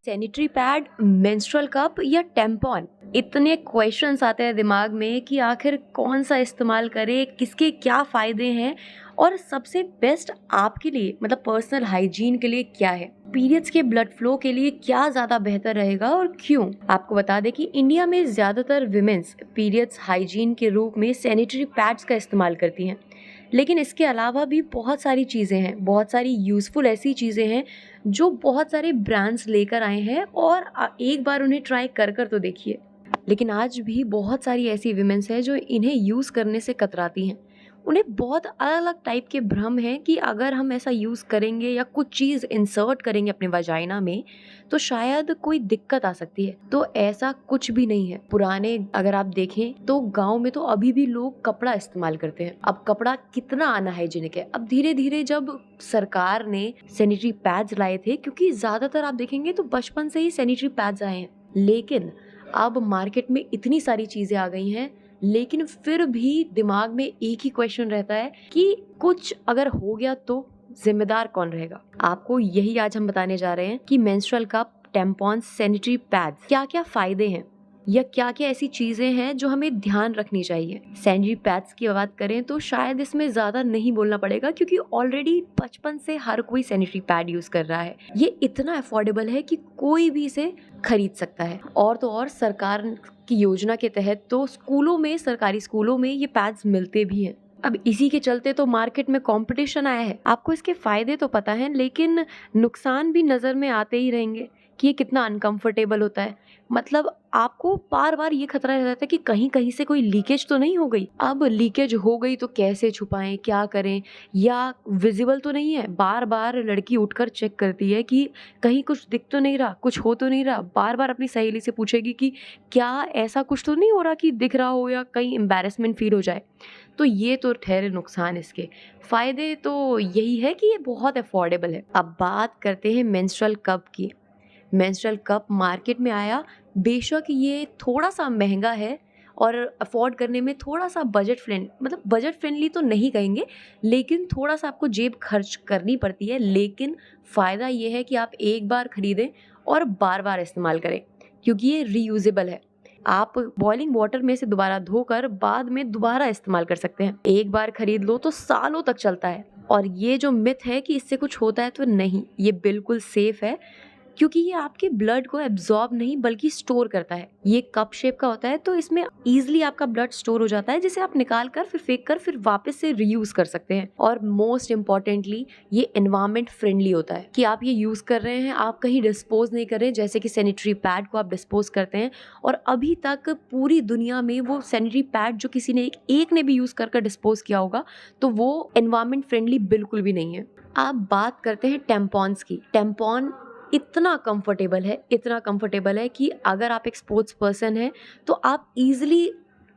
Sanitary pad, menstrual cup या टेम्पॉन, इतने questions आते हैं दिमाग में कि आखिर कौन सा इस्तेमाल करें, किसके क्या फ़ायदे हैं और सबसे बेस्ट आपके लिए मतलब पर्सनल हाइजीन के लिए क्या है। पीरियड्स के ब्लड फ्लो के लिए क्या ज़्यादा बेहतर रहेगा और क्यों। आपको बता दें कि इंडिया में ज़्यादातर विमेंस पीरियड्स हाइजीन के रूप में सैनिटरी पैड्स का इस्तेमाल करती हैं, लेकिन इसके अलावा भी बहुत सारी चीज़ें हैं, बहुत सारी यूज़फुल ऐसी चीज़ें हैं जो बहुत सारे ब्रांड्स लेकर आए हैं और एक बार उन्हें ट्राई कर तो देखिए। लेकिन आज भी बहुत सारी ऐसी विमेंस हैं जो इन्हें यूज़ करने से कतराती हैं। उन्हें बहुत अलग-अलग टाइप के भ्रम हैं कि अगर हम ऐसा यूज़ करेंगे या कुछ चीज़ इंसर्ट करेंगे अपने वजाइना में तो शायद कोई दिक्कत आ सकती है। तो ऐसा कुछ भी नहीं है। पुराने अगर आप देखें तो गाँव में तो अभी भी लोग कपड़ा इस्तेमाल करते हैं। अब कपड़ा कितना अनहाइजीनिक है। अब धीरे-धीरे जब सरकार ने सैनिटरी पैड्स लाए थे, क्योंकि ज़्यादातर आप देखेंगे तो बचपन से ही सैनिटरी पैड्स आए हैं। लेकिन अब मार्केट में इतनी सारी चीज़ें आ गई हैं, लेकिन फिर भी दिमाग में एक ही क्वेश्चन रहता है कि कुछ अगर हो गया तो जिम्मेदार कौन रहेगा। आपको यही आज हम बताने जा रहे हैं कि मेंस्ट्रुअल कप, टेम्पॉन, सैनिटरी पैड्स क्या क्या फायदे हैं या क्या क्या ऐसी चीजें हैं जो हमें ध्यान रखनी चाहिए। सैनिटरी पैड्स की बात करें तो शायद इसमें ज्यादा नहीं बोलना पड़ेगा, क्योंकि ऑलरेडी बचपन से हर कोई सैनिटरी पैड यूज कर रहा है। ये इतना अफोर्डेबल है कि कोई भी इसे खरीद सकता है। और तो और सरकार की योजना के तहत तो स्कूलों में, सरकारी स्कूलों में ये पैड्स मिलते भी हैं। अब इसी के चलते तो मार्केट में कंपटीशन आया है। आपको इसके फायदे तो पता है, लेकिन नुकसान भी नज़र में आते ही रहेंगे कि ये कितना अनकंफर्टेबल होता है। मतलब आपको बार बार ये खतरा रहता है कि कहीं कहीं से कोई लीकेज तो नहीं हो गई। अब लीकेज हो गई तो कैसे छुपाएं, क्या करें, या विजिबल तो नहीं है। बार बार लड़की उठकर चेक करती है कि कहीं कुछ दिख तो नहीं रहा, कुछ हो तो नहीं रहा। बार बार अपनी सहेली से पूछेगी कि क्या ऐसा कुछ तो नहीं हो रहा कि दिख रहा हो या कहीं एम्बैरेसमेंट फील हो जाए। तो ये तो ठहरे नुकसान। इसके फायदे तो यही है कि ये बहुत अफोर्डेबल है। अब बात करते हैं मेंस्ट्रुअल कप की। मेंस्ट्रुअल कप मार्केट में आया, बेशक ये थोड़ा सा महंगा है और अफोर्ड करने में थोड़ा सा बजट फ्रेंड, मतलब बजट फ्रेंडली तो नहीं कहेंगे, लेकिन थोड़ा सा आपको जेब खर्च करनी पड़ती है। लेकिन फ़ायदा ये है कि आप एक बार खरीदें और बार बार इस्तेमाल करें, क्योंकि ये रीयूजेबल है। आप बॉइलिंग वाटर में से दोबारा धोकर बाद में दोबारा इस्तेमाल कर सकते हैं। एक बार खरीद लो तो सालों तक चलता है। और ये जो मिथ है कि इससे कुछ होता है, तो नहीं, ये बिल्कुल सेफ है, क्योंकि ये आपके ब्लड को एब्जॉर्ब नहीं बल्कि स्टोर करता है। ये कप शेप का होता है तो इसमें इजीली आपका ब्लड स्टोर हो जाता है, जिसे आप निकाल कर फिर फेंक कर फिर वापस से रीयूज कर सकते हैं। और मोस्ट इम्पॉर्टेंटली ये एनवायरमेंट फ्रेंडली होता है कि आप ये यूज कर रहे हैं, आप कहीं डिस्पोज नहीं कर रहे हैं, जैसे कि सैनिटरी पैड को आप डिस्पोज करते हैं। और अभी तक पूरी दुनिया में वो सैनिटरी पैड जो किसी ने एक ने भी यूज कर डिस्पोज किया होगा, तो वो एनवायरमेंट फ्रेंडली बिल्कुल भी नहीं है। आप बात करते हैं टेम्पॉन्स की। टेम्पॉन इतना कंफर्टेबल है, इतना कंफर्टेबल है कि अगर आप एक स्पोर्ट्स पर्सन हैं तो आप इजीली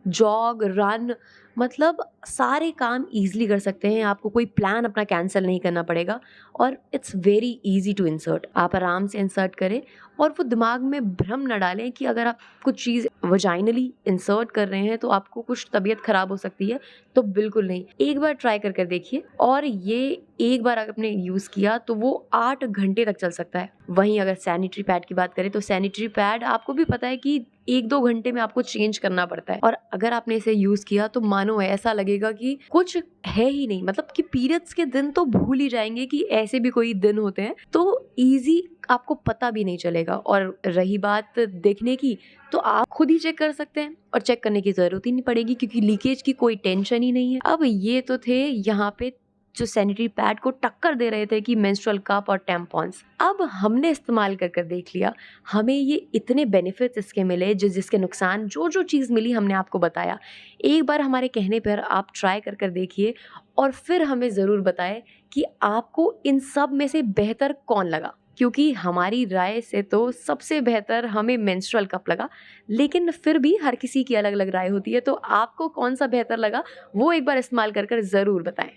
जॉग, रन, मतलब सारे काम इजीली कर सकते हैं। आपको कोई प्लान अपना कैंसिल नहीं करना पड़ेगा और it's very easy to insert. आप आराम से इंसर्ट करें और वो दिमाग में भ्रम न डालें कि अगर आप कुछ चीज़ वजाइनली इंसर्ट कर रहे हैं तो आपको कुछ तबीयत खराब हो सकती है। तो बिल्कुल नहीं, एक बार ट्राई कर देखिए। और ये एक बार अगर आपने यूज़ किया तो वो 8 घंटे तक चल सकता है। वहीं अगर सैनिटरी पैड की बात करें तो सैनिटरी पैड आपको भी पता है कि 1-2 घंटे में आपको चेंज करना पड़ता है। और अगर आपने इसे यूज़ किया तो मानो ऐसा लगेगा कि कुछ है ही नहीं, मतलब कि पीरियड्स के दिन तो भूल ही जाएंगे कि ऐसे भी कोई दिन होते हैं। तो इजी, आपको पता भी नहीं चलेगा। और रही बात देखने की, तो आप खुद ही चेक कर सकते हैं और चेक करने की जरूरत ही नहीं पड़ेगी, क्योंकि लीकेज की कोई टेंशन ही नहीं है। अब ये तो थे यहाँ पे जो सैनिटरी पैड को टक्कर दे रहे थे कि मेंस्ट्रुअल कप और टेम्पॉन्स। अब हमने इस्तेमाल कर देख लिया, हमें ये इतने बेनिफिट्स इसके मिले, जिसके नुकसान, जो जो चीज़ मिली हमने आपको बताया। एक बार हमारे कहने पर आप ट्राई कर देखिए और फिर हमें ज़रूर बताएं कि आपको इन सब में से बेहतर कौन लगा। क्योंकि हमारी राय से तो सबसे बेहतर हमें मेंस्ट्रुअल कप लगा, लेकिन फिर भी हर किसी की अलग अलग राय होती है। तो आपको कौन सा बेहतर लगा वो एक बार इस्तेमाल कर ज़रूर बताएं।